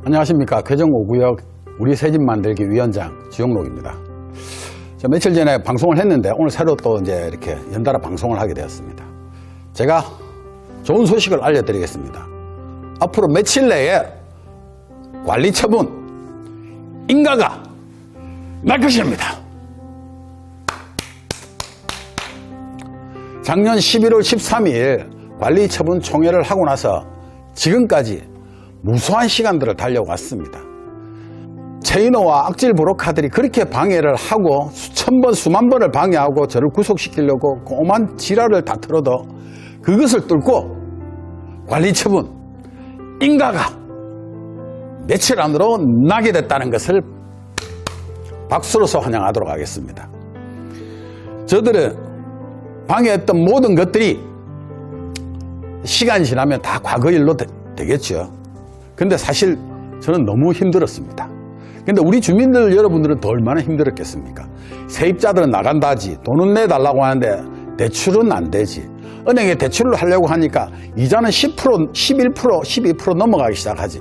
안녕하십니까. 괴정 5구역 우리 새집 만들기 위원장 지용록입니다. 며칠 전에 방송을 했는데 오늘 새로 또 이제 이렇게 연달아 방송을 하게 되었습니다. 제가 좋은 소식을 알려드리겠습니다. 앞으로 며칠 내에 관리처분 인가가 날 것입니다. 작년 11월 13일 관리처분 총회를 하고 나서 지금까지 무수한 시간들을 달려왔습니다. 체인호와 악질 브로커들이 그렇게 방해를 하고 수천 번 수만 번을 방해하고 저를 구속시키려고 오만 지랄을 다 틀어도 그것을 뚫고 관리처분 인가가 며칠 안으로 나게 됐다는 것을 박수로서 환영하도록 하겠습니다. 저들은 방해했던 모든 것들이 시간이 지나면 다 과거 일로 되겠죠. 근데 사실 저는 너무 힘들었습니다. 근데 우리 주민들 여러분들은 더 얼마나 힘들었겠습니까? 세입자들은 나간다 하지 돈은 내달라고 하는데 대출은 안 되지. 은행에 대출을 하려고 하니까 이자는 10%, 11%, 12% 넘어가기 시작하지.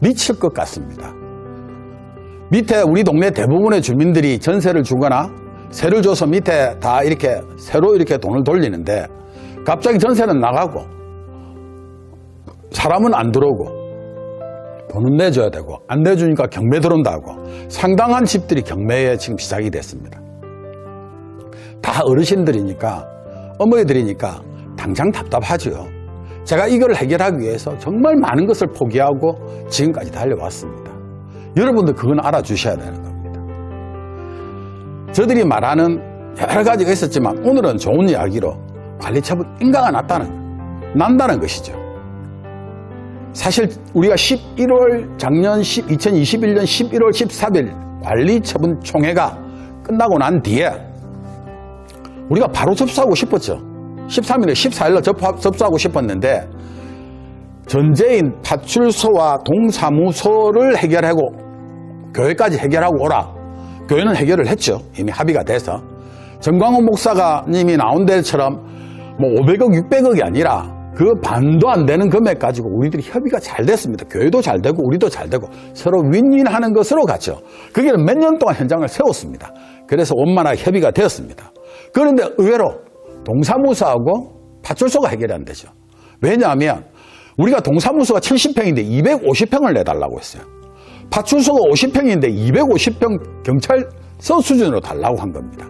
미칠 것 같습니다. 밑에 우리 동네 대부분의 주민들이 전세를 주거나 세를 줘서 밑에 다 이렇게 새로 이렇게 돈을 돌리는데 갑자기 전세는 나가고 사람은 안 들어오고 돈은 내줘야 되고 안 내주니까 경매 들어온다고 상당한 집들이 경매에 지금 시작이 됐습니다. 다 어르신들이니까 어머니들이니까 당장 답답하죠. 제가 이걸 해결하기 위해서 정말 많은 것을 포기하고 지금까지 달려왔습니다. 여러분들 그건 알아주셔야 되는 겁니다. 저들이 말하는 여러 가지가 있었지만 오늘은 좋은 이야기로 관리처분 인가가 난다는 것이죠. 사실 우리가 작년 2021년 11월 14일 관리처분 총회가 끝나고 난 뒤에 우리가 바로 접수하고 싶었죠. 13일에 14일로 접수하고 싶었는데 전재인 파출소와 동사무소를 해결하고 교회까지 해결하고 오라. 교회는 해결을 했죠. 이미 합의가 돼서. 정광훈 목사님이 나온 데처럼 뭐 500억, 600억이 아니라 그 반도 안 되는 금액 가지고 우리들이 협의가 잘 됐습니다. 교회도 잘 되고 우리도 잘 되고 서로 윈윈하는 것으로 갔죠. 그게 몇 년 동안 현장을 세웠습니다. 그래서 원만하게 협의가 되었습니다. 그런데 의외로 동사무소하고 파출소가 해결이 안 되죠. 왜냐하면 우리가 동사무소가 70평인데 250평을 내달라고 했어요. 파출소가 50평인데 250평 경찰서 수준으로 달라고 한 겁니다.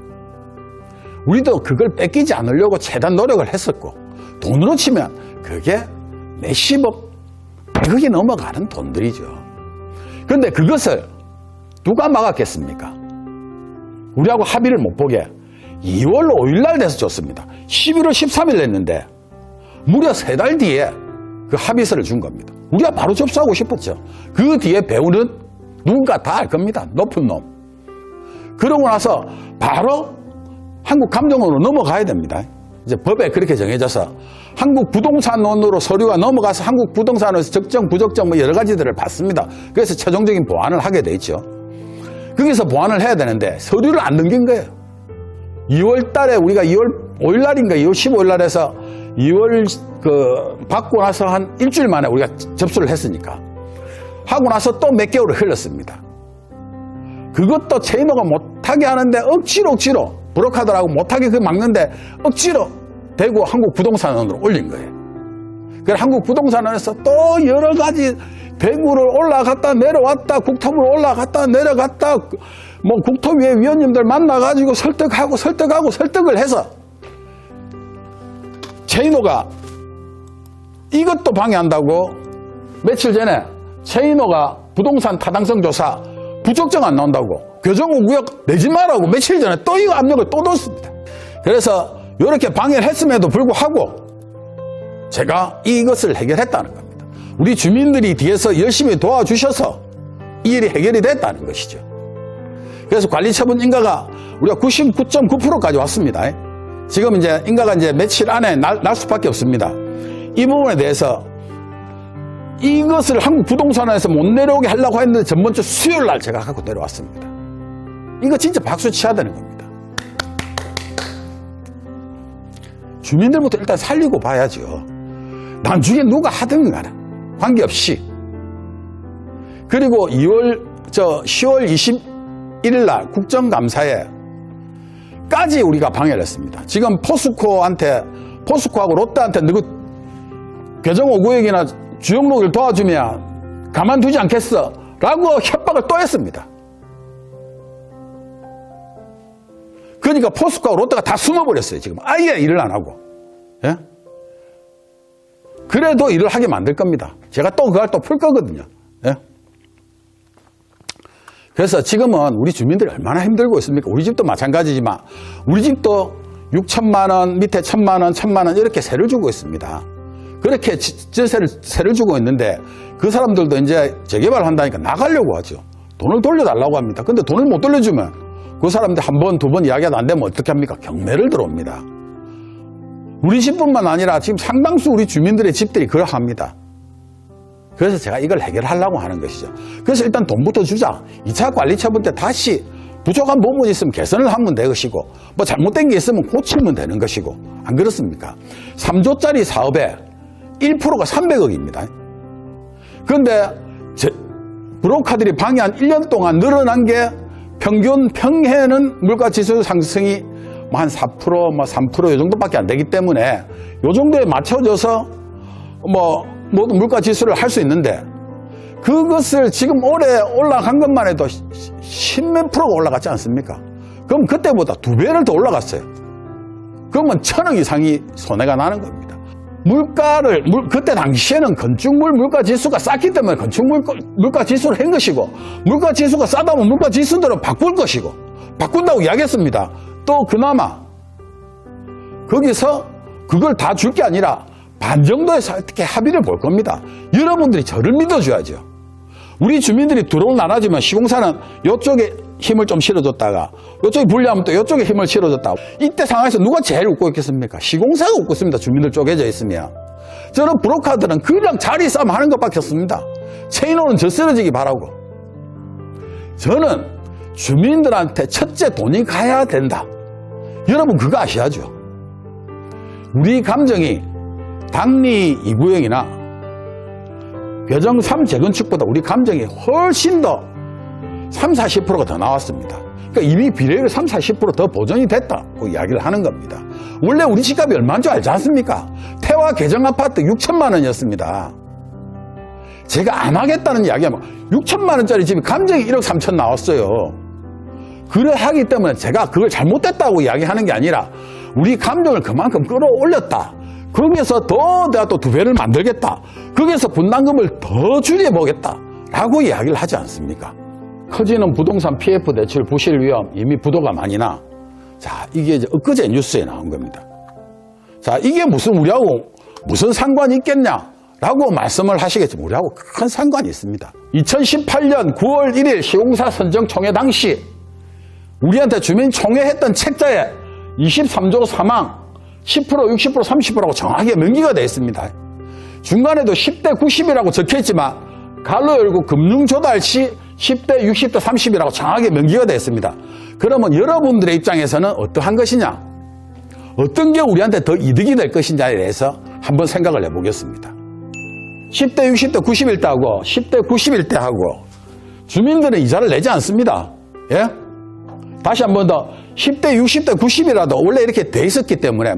우리도 그걸 뺏기지 않으려고 최대한 노력을 했었고 돈으로 치면 그게 몇십억, 100억이 넘어가는 돈들이죠. 그런데 그것을 누가 막았겠습니까? 우리하고 합의를 못 보게 2월 5일 날 돼서 줬습니다. 11월 13일 냈는데 무려 3달 뒤에 그 합의서를 준 겁니다. 우리가 바로 접수하고 싶었죠. 그 뒤에 배우는 누군가 다 알 겁니다. 높은 놈. 그러고 나서 바로 한국감정원으로 넘어가야 됩니다. 이제 법에 그렇게 정해져서 한국부동산원으로 서류가 넘어가서 한국부동산원에서 적정, 부적정 뭐 여러 가지들을 받습니다. 그래서 최종적인 보완을 하게 돼 있죠. 거기서 보완을 해야 되는데 서류를 안 넘긴 거예요. 2월 달에 우리가 2월 5일 날인가 2월 15일 날에서 2월 받고 나서 한 일주일 만에 우리가 접수를 했으니까 하고 나서 또 몇 개월을 흘렀습니다. 그것도 체인호가 못하게 하는데 억지로 브로커들하고 못하게 그 막는데 억지로 대구 한국부동산원으로 올린 거예요. 그래서 한국부동산원에서 또 여러 가지 대구를 올라갔다 내려왔다 국토부로 올라갔다 내려갔다 뭐 국토위의 위원님들 만나가지고 설득을 해서 체인호가 이것도 방해한다고 며칠 전에 체인호가 부동산 타당성 조사 부적정 안 나온다고 교정 5구역 내지 말라고 며칠 전에 또 이거 압력을 또 넣었습니다. 그래서 이렇게 방해를 했음에도 불구하고 제가 이것을 해결했다는 겁니다. 우리 주민들이 뒤에서 열심히 도와주셔서 이 일이 해결이 됐다는 것이죠. 그래서 관리처분 인가가 우리가 99.9%까지 왔습니다. 지금 이제 인가가 이제 며칠 안에 날 수밖에 없습니다. 이 부분에 대해서 이것을 한국부동산원에서 못 내려오게 하려고 했는데 전번주 수요일 날 제가 갖고 내려왔습니다. 이거 진짜 박수 쳐야 되는 겁니다. 주민들부터 일단 살리고 봐야죠. 나중에 누가 하든 간에 관계없이 그리고 10월 21일 날 국정감사에까지 우리가 방해를 했습니다. 지금 포스코하고 롯데한테 너희 개정 5구역이나 주영록을 도와주면 가만두지 않겠어 라고 협박을 또 했습니다. 그러니까 포스코하고 롯데가 다 숨어버렸어요. 지금 아예 일을 안 하고. 예? 그래도 일을 하게 만들 겁니다. 제가 또 그걸 또 풀 거거든요. 예? 그래서 지금은 우리 주민들이 얼마나 힘들고 있습니까? 우리 집도 마찬가지지만 우리 집도 6천만 원 밑에 1,000만 원, 1,000만 원 이렇게 세를 주고 있습니다. 그렇게 세를 주고 있는데 그 사람들도 이제 재개발을 한다니까 나가려고 하죠. 돈을 돌려달라고 합니다. 근데 돈을 못 돌려주면 그 사람들 한 번, 두 번 이야기가 안 되면 어떻게 합니까? 경매를 들어옵니다. 우리 집뿐만 아니라 지금 상당수 우리 주민들의 집들이 그러합니다. 그래서 제가 이걸 해결하려고 하는 것이죠. 그래서 일단 돈부터 주자. 2차 관리처분 때 다시 부족한 부분이 있으면 개선을 하면 될 것이고 뭐 잘못된 게 있으면 고치면 되는 것이고 안 그렇습니까? 3조짜리 사업에 1%가 300억입니다. 그런데 브로커들이 방해한 1년 동안 늘어난 게 평균 평해는 물가지수 상승이 한 4%, 3% 이 정도밖에 안 되기 때문에 이 정도에 맞춰져서 모든 물가지수를 할 수 있는데 그것을 지금 올해 올라간 것만 해도 10몇 프로가 올라갔지 않습니까? 그럼 그때보다 2배를 더 올라갔어요. 그러면 1,000억 이상이 손해가 나는 겁니다. 그때 당시에는 건축물 물가지수가 쌌기 때문에 건축물 물가지수를 한 것이고 물가지수가 싸다면 물가지수대로 바꿀 것이고 바꾼다고 이야기했습니다. 또 그나마 거기서 그걸 다 줄 게 아니라 반 정도에서 어떻게 합의를 볼 겁니다. 여러분들이 저를 믿어줘야죠. 우리 주민들이 들어온 나라지만 시공사는 이쪽에 힘을 좀 실어줬다가 이쪽이 불리하면 또 이쪽에 힘을 실어줬다가 이때 상황에서 누가 제일 웃고 있겠습니까? 시공사가 웃고 있습니다. 주민들 쪼개져 있으면. 저는 브로커들은 그냥 자리 싸움 하는 것밖에 없습니다. 체인호는 저 쓰러지기 바라고. 저는 주민들한테 첫째 돈이 가야 된다. 여러분 그거 아셔야죠. 우리 감정이 당리 2구역이나 괴정 3 재건축보다 우리 감정이 훨씬 더 30-40%가 더 나왔습니다. 그러니까 이미 비례율이 30-40% 더 보전이 됐다고 이야기를 하는 겁니다. 원래 우리 집값이 얼마인 줄 알지 않습니까? 태화 개정 아파트 6천만 원이었습니다. 제가 안 하겠다는 이야기하면 6천만 원짜리 집이 감정이 1억 3천 나왔어요. 그래 하기 때문에 제가 그걸 잘못됐다고 이야기하는 게 아니라 우리 감정을 그만큼 끌어올렸다. 거기에서 더 내가 또 2배를 만들겠다. 거기에서 분담금을 더 줄여보겠다. 라고 이야기를 하지 않습니까? 커지는 부동산 PF 대출 부실 위험 이미 부도가 많이 나. 자, 이게 이제 엊그제 뉴스에 나온 겁니다. 자, 이게 우리하고 무슨 상관이 있겠냐? 라고 말씀을 하시겠지만 우리하고 큰 상관이 있습니다. 2018년 9월 1일 시공사 선정 총회 당시 우리한테 주민총회 했던 책자에 23조 사망 10%, 60%, 30%라고 정확하게 명기가 되어 있습니다. 중간에도 10대 90이라고 적혀있지만 갈로 열고 금융조달 시 10대 60대 30이라고 정확하게 명기가 되어 있습니다. 그러면 여러분들의 입장에서는 어떠한 것이냐? 어떤 게 우리한테 더 이득이 될 것인지에 대해서 한번 생각을 해보겠습니다. 10대 60대 90일 때하고 10대 90일 때하고 주민들은 이자를 내지 않습니다. 예? 다시 한 번 더 10대 60대 90이라도 원래 이렇게 돼 있었기 때문에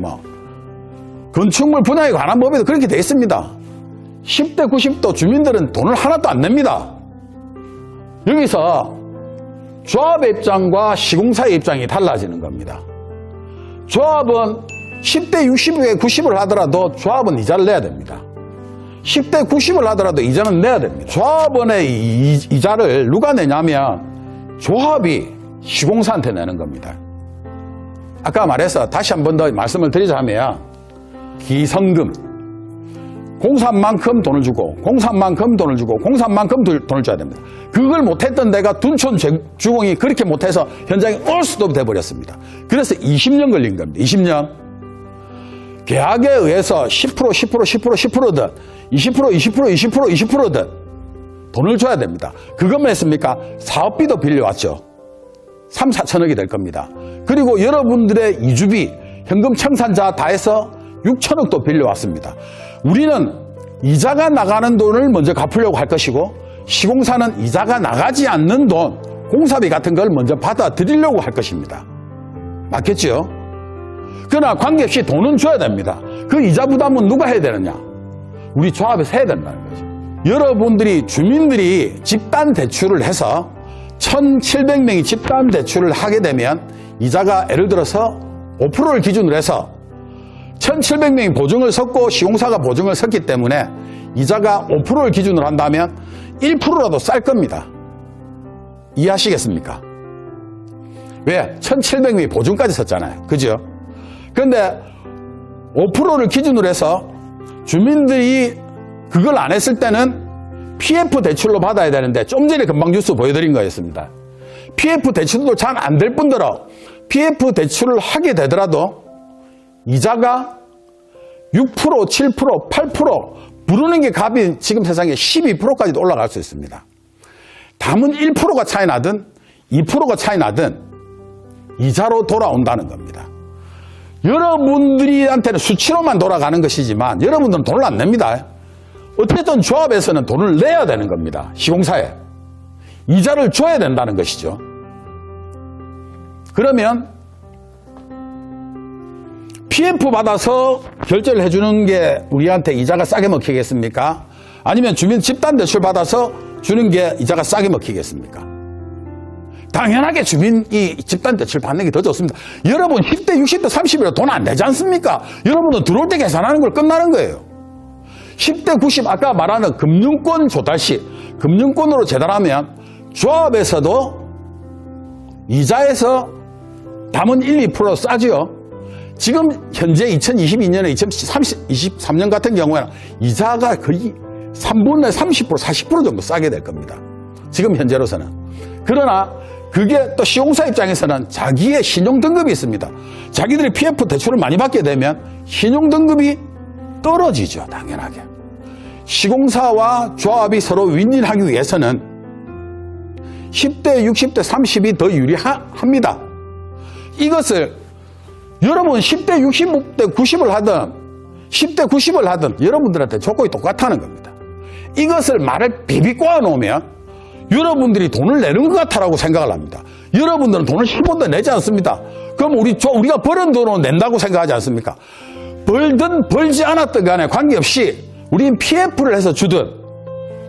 건축물 분야에 관한 법에도 그렇게 돼 있습니다. 10대 90도 주민들은 돈을 하나도 안 냅니다. 여기서 조합의 입장과 시공사의 입장이 달라지는 겁니다. 조합은 10대 60에 90을 하더라도 조합은 이자를 내야 됩니다. 10대 90을 하더라도 이자는 내야 됩니다. 조합원의 이자를 누가 내냐면 조합이 시공사한테 내는 겁니다. 아까 말해서 다시 한 번 더 말씀을 드리자면 기성금 공사만큼 돈을 주고 공사만큼 돈을 주고 공사만큼 돈을 줘야 됩니다. 그걸 못했던 데가 둔촌 주공이 그렇게 못해서 현장에 올 수도 돼버렸습니다. 그래서 20년 걸린 겁니다. 20년. 계약에 의해서 10%, 10%, 10%, 10%든 20%, 20%, 20%, 20%든 돈을 줘야 됩니다. 그것만 했습니까? 사업비도 빌려왔죠. 3, 4천억이 될 겁니다. 그리고 여러분들의 이주비, 현금 청산자 다 해서 6천억도 빌려왔습니다. 우리는 이자가 나가는 돈을 먼저 갚으려고 할 것이고 시공사는 이자가 나가지 않는 돈, 공사비 같은 걸 먼저 받아들이려고 할 것입니다. 맞겠죠? 그러나 관계없이 돈은 줘야 됩니다. 그 이자 부담은 누가 해야 되느냐? 우리 조합에서 해야 된다는 거죠. 여러분들이 주민들이 집단 대출을 해서 1,700명이 집단 대출을 하게 되면 이자가 예를 들어서 5%를 기준으로 해서 1,700명이 보증을 섰고 시공사가 보증을 섰기 때문에 이자가 5%를 기준으로 한다면 1%라도 쌀 겁니다. 이해하시겠습니까? 왜? 1,700명이 보증까지 섰잖아요. 그죠? 그런데 5%를 기준으로 해서 주민들이 그걸 안 했을 때는 PF 대출로 받아야 되는데 좀 전에 금방 뉴스 보여드린 거였습니다. PF 대출도 잘 안 될 뿐더러 PF 대출을 하게 되더라도 이자가 6%, 7%, 8% 부르는 게 값이 지금 세상에 12%까지도 올라갈 수 있습니다. 담은 1%가 차이 나든 2%가 차이 나든 이자로 돌아온다는 겁니다. 여러분들한테는 수치로만 돌아가는 것이지만 여러분들은 돈을 안 냅니다. 어쨌든 조합에서는 돈을 내야 되는 겁니다. 시공사에. 이자를 줘야 된다는 것이죠. 그러면 PF 받아서 결제를 해주는 게 우리한테 이자가 싸게 먹히겠습니까? 아니면 주민 집단 대출 받아서 주는 게 이자가 싸게 먹히겠습니까? 당연하게 주민이 집단 대출 받는 게 더 좋습니다. 여러분 10대, 60대, 30이라 돈 안 내지 않습니까? 여러분은 들어올 때 계산하는 걸 끝나는 거예요. 10대, 90 아까 말하는 금융권 조달 시 금융권으로 재단하면 조합에서도 이자에서 담은 1, 2% 싸지요. 지금 현재 2022년에 2023년 같은 경우에는 이자가 거의 3분의 30%, 40% 정도 싸게 될 겁니다. 지금 현재로서는. 그러나 그게 또 시공사 입장에서는 자기의 신용등급이 있습니다. 자기들이 PF 대출을 많이 받게 되면 신용등급이 떨어지죠. 당연하게. 시공사와 조합이 서로 윈윈하기 위해서는 10대, 60대, 30이 더 유리합니다. 이것을 여러분 10대, 60대, 90을 하든 10대, 90을 하든 여러분들한테 조건이 똑같다는 겁니다. 이것을 말을 비비꼬아 놓으면 여러분들이 돈을 내는 것 같다라고 생각을 합니다. 여러분들은 돈을 10원도 내지 않습니다. 그럼 우리가 버는 돈으로 낸다고 생각하지 않습니까? 벌든 벌지 않았든 간에 관계없이 우리는 PF를 해서 주든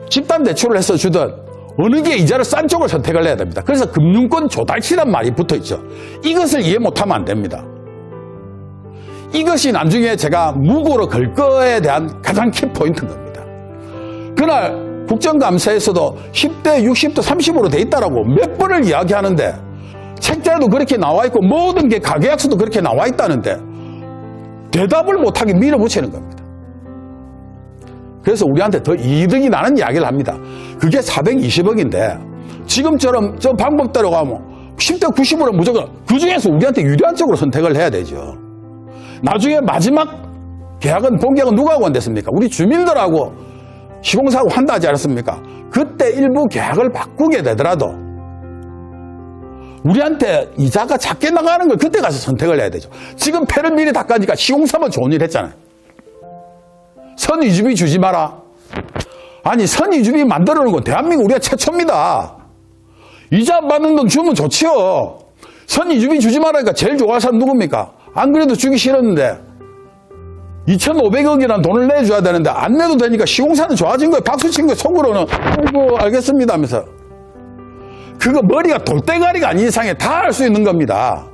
집단 대출을 해서 주든 어느 게 이자를 싼 쪽을 선택을 해야 됩니다. 그래서 금융권 조달치란 말이 붙어있죠. 이것을 이해 못하면 안 됩니다. 이것이 나중에 제가 무고로 걸 거에 대한 가장 키포인트인 겁니다. 그날 국정감사에서도 10대, 60대, 30으로 돼 있다라고 몇 번을 이야기하는데 책자에도 그렇게 나와 있고 모든 게 가계약서도 그렇게 나와 있다는데 대답을 못하게 밀어붙이는 겁니다. 그래서 우리한테 더 이득이 나는 이야기를 합니다. 그게 420억인데 지금처럼 저 방법대로 가면 10대, 90으로 무조건 그중에서 우리한테 유리한 쪽으로 선택을 해야 되죠. 나중에 마지막 계약은 본계약은 누가 하고 안 됐습니까? 우리 주민들하고 시공사하고 한다 하지 않았습니까? 그때 일부 계약을 바꾸게 되더라도 우리한테 이자가 작게 나가는 걸 그때 가서 선택을 해야 되죠. 지금 패를 미리 닦으니까 시공사만 좋은 일 했잖아요. 선의주비 주지 마라. 아니 선의주비 만들어놓은 건 대한민국 우리가 최초입니다. 이자 안 받는 돈 주면 좋지요. 선의주비 주지 말라니까 제일 좋아할 사람 누굽니까? 안 그래도 주기 싫었는데 2,500억이라는 돈을 내줘야 되는데 안 내도 되니까 시공사는 좋아진 거예요. 박수 친 거예요. 속으로는 아이고 알겠습니다 하면서. 그거 머리가 돌대가리가 아닌 이상에 다 할 수 있는 겁니다.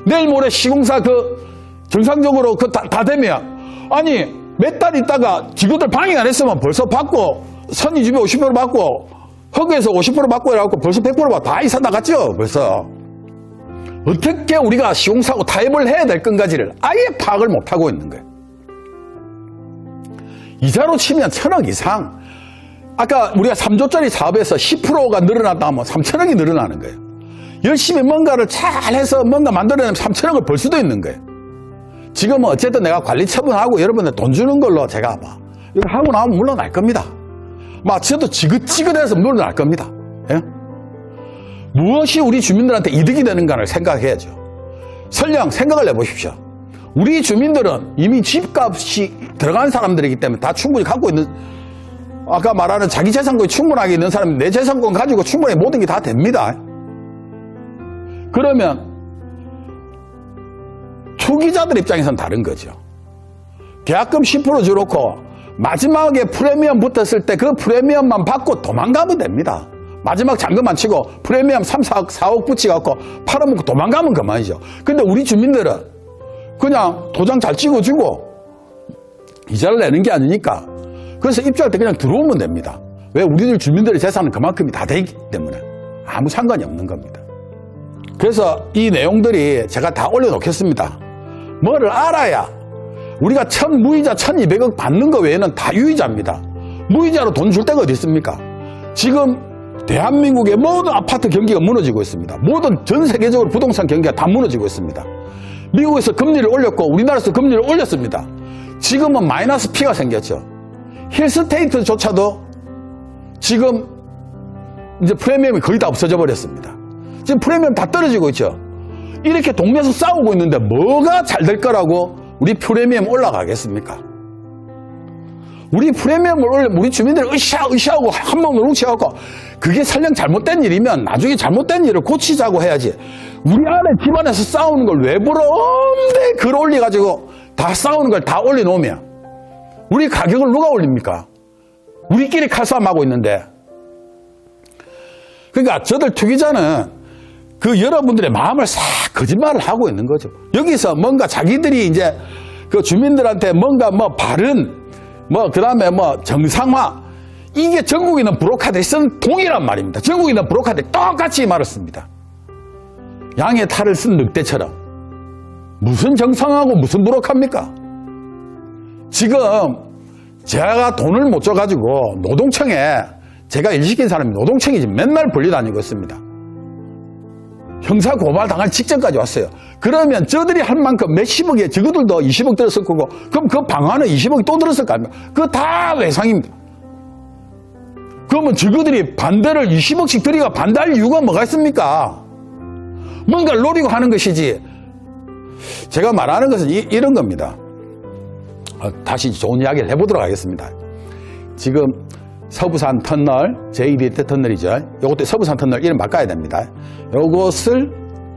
내일 모레 시공사 정상적으로 다 되면 아니 몇 달 있다가 직원들 방해 안 했으면 벌써 받고 선의주비 50% 받고 허그에서 50% 받고 해갖고 벌써 100% 받고 다 이사 나갔죠 벌써. 어떻게 우리가 시공사하고 타협을 해야 될 건가지를 아예 파악을 못하고 있는 거예요. 이자로 치면 1,000억 이상. 아까 우리가 3조짜리 사업에서 10%가 늘어났다 하면 3,000억이 늘어나는 거예요. 열심히 뭔가를 잘해서 뭔가 만들어내면 3,000억을 벌 수도 있는 거예요. 지금은 어쨌든 내가 관리 처분하고 여러분들 돈 주는 걸로 제가 이거 하고 나오면 물러날 겁니다. 저도 지긋지긋해서 물러날 겁니다. 예? 무엇이 우리 주민들한테 이득이 되는가를 생각해야죠. 설령 생각을 해보십시오. 우리 주민들은 이미 집값이 들어간 사람들이기 때문에 다 충분히 갖고 있는 아까 말하는 자기 재산권이 충분하게 있는 사람이 내 재산권 가지고 충분히 모든 게 다 됩니다. 그러면 투기자들 입장에서는 다른 거죠. 계약금 10% 줘놓고 마지막에 프리미엄 붙었을 때 그 프리미엄만 받고 도망가면 됩니다. 마지막 잔금만 치고 프리미엄 3, 4억 붙여갖고 팔아먹고 도망가면 그만이죠. 근데 우리 주민들은 그냥 도장 잘 찍어주고 이자를 내는 게 아니니까 그래서 입주할 때 그냥 들어오면 됩니다. 왜? 우리들 주민들의 재산은 그만큼이 다 되기 때문에 아무 상관이 없는 겁니다. 그래서 이 내용들이 제가 다 올려놓겠습니다. 뭐를 알아야 우리가 무이자 1200억 받는 거 외에는 다 유이자입니다. 무이자로 돈 줄 데가 어디 있습니까? 지금 대한민국의 모든 아파트 경기가 무너지고 있습니다. 모든 전 세계적으로 부동산 경기가 다 무너지고 있습니다. 미국에서 금리를 올렸고 우리나라에서 금리를 올렸습니다. 지금은 마이너스 P가 생겼죠. 힐스테이트조차도 지금 이제 프리미엄이 거의 다 없어져 버렸습니다. 지금 프리미엄 다 떨어지고 있죠. 이렇게 동네에서 싸우고 있는데 뭐가 잘 될 거라고 우리 프리미엄 올라가겠습니까? 우리 프리미엄을 올리면 우리 주민들이 으쌰으쌰하고 한 몸을 뭉쳐갖고 그게 설령 잘못된 일이면 나중에 잘못된 일을 고치자고 해야지. 우리 안에 집안에서 싸우는 걸 외부로 엄대 글 올려가지고 다 싸우는 걸 다 올려놓으면 우리 가격을 누가 올립니까? 우리끼리 칼싸움하고 있는데. 그러니까 저들 투기자는 그 여러분들의 마음을 싹 거짓말을 하고 있는 거죠. 여기서 뭔가 자기들이 이제 그 주민들한테 뭔가 뭐 바른 그 다음에 정상화, 이게 전국에 있는 브로커들이 쓴 동일한 말입니다. 전국에 있는 브로커들이 똑같이 말을 씁니다. 양의 탈을 쓴 늑대처럼. 무슨 정상화하고 무슨 브로커입니까? 지금 제가 돈을 못 줘가지고 노동청에 제가 일 시킨 사람이 노동청이 지금 맨날 불려다니고 있습니다. 형사 고발 당할 직전까지 왔어요. 그러면 저들이 할 만큼 몇십억에 저거들도 20억 들었을 거고, 그럼 그 방안에 20억이 또 들었을 거 아닙니까? 그거 다 외상입니다. 그러면 저거들이 반대를 20억씩 들이가 반대할 이유가 뭐가 있습니까? 뭔가를 노리고 하는 것이지. 제가 말하는 것은 이런 겁니다. 다시 좋은 이야기를 해보도록 하겠습니다. 지금 서부산 터널, 제2대 터널이죠. 요것도 서부산 터널 이름 바꿔야 됩니다. 요것을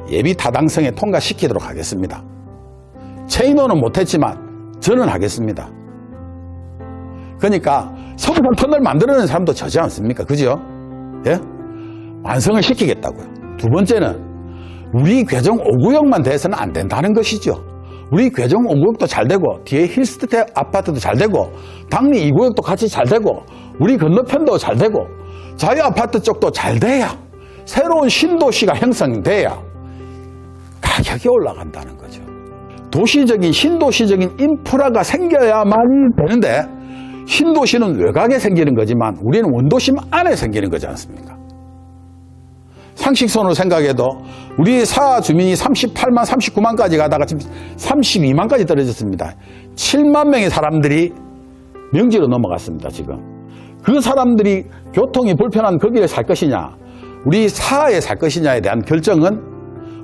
예비 타당성에 통과시키도록 하겠습니다. 최인호는 못했지만 저는 하겠습니다. 그러니까 서부산 터널 만들어내는 사람도 저지 않습니까? 그죠? 예? 완성을 시키겠다고요. 두 번째는 우리 괴정 5구역만 돼서는 안 된다는 것이죠. 우리 괴정 5구역도 잘 되고 뒤에 힐스테이트 아파트도 잘 되고 당리 2구역도 같이 잘 되고 우리 건너편도 잘 되고 자유아파트 쪽도 잘 돼야 새로운 신도시가 형성돼야 가격이 올라간다는 거죠. 도시적인 신도시적인 인프라가 생겨야만이 되는데 신도시는 외곽에 생기는 거지만 우리는 원도심 안에 생기는 거지 않습니까? 상식선으로 생각해도 우리 사 주민이 38만, 39만까지 가다가 지금 32만까지 떨어졌습니다. 7만 명의 사람들이 명지로 넘어갔습니다. 지금. 그 사람들이 교통이 불편한 거기에 살 것이냐, 우리 사하에 살 것이냐에 대한 결정은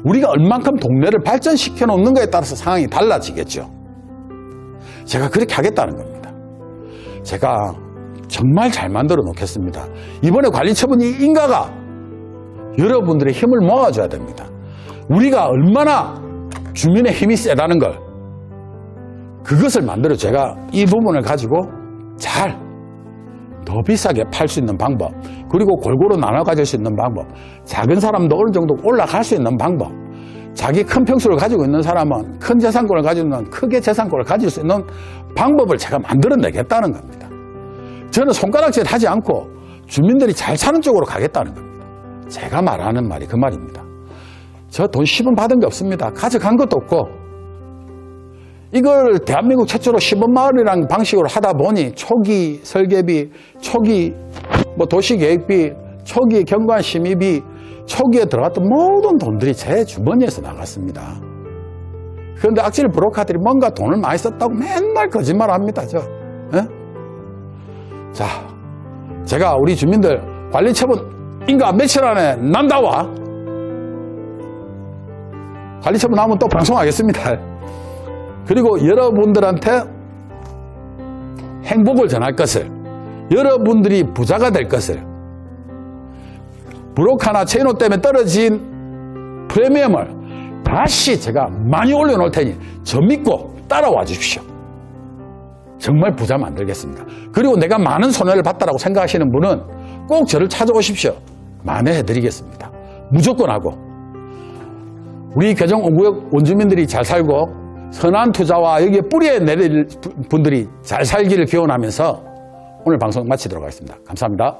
우리가 얼만큼 동네를 발전시켜 놓는 것에 따라서 상황이 달라지겠죠. 제가 그렇게 하겠다는 겁니다. 제가 정말 잘 만들어 놓겠습니다. 이번에 관리처분 인가가 여러분들의 힘을 모아줘야 됩니다. 우리가 얼마나 주민의 힘이 세다는 걸, 그것을 만들어 제가 이 부분을 가지고 잘 더 비싸게 팔 수 있는 방법, 그리고 골고루 나눠 가질 수 있는 방법, 작은 사람도 어느 정도 올라갈 수 있는 방법, 자기 큰 평수를 가지고 있는 사람은 큰 재산권을 가지고 있는 크게 재산권을 가질 수 있는 방법을 제가 만들어내겠다는 겁니다. 저는 손가락질 하지 않고 주민들이 잘 사는 쪽으로 가겠다는 겁니다. 제가 말하는 말이 그 말입니다. 저 돈 10원 받은 게 없습니다. 가져간 것도 없고, 이걸 대한민국 최초로 시범마을이라는 방식으로 하다 보니 초기 설계비, 초기 도시계획비, 초기 경관심의비, 초기에 들어갔던 모든 돈들이 제 주머니에서 나갔습니다. 그런데 악질 브로커들이 뭔가 돈을 많이 썼다고 맨날 거짓말합니다. 예? 자, 제가 우리 주민들 관리처분 인가 며칠 안에 난다와 관리처분 나오면 또 방송하겠습니다. 그리고 여러분들한테 행복을 전할 것을, 여러분들이 부자가 될 것을, 브로커나 체인호 때문에 떨어진 프리미엄을 다시 제가 많이 올려놓을 테니 저 믿고 따라와 주십시오. 정말 부자 만들겠습니다. 그리고 내가 많은 손해를 봤다고 생각하시는 분은 꼭 저를 찾아오십시오. 만회해드리겠습니다. 무조건 하고, 우리 괴정 5구역 원주민들이 잘 살고 선한 투자와 여기에 뿌리에 내릴 분들이 잘 살기를 기원하면서 오늘 방송 마치도록 하겠습니다. 감사합니다.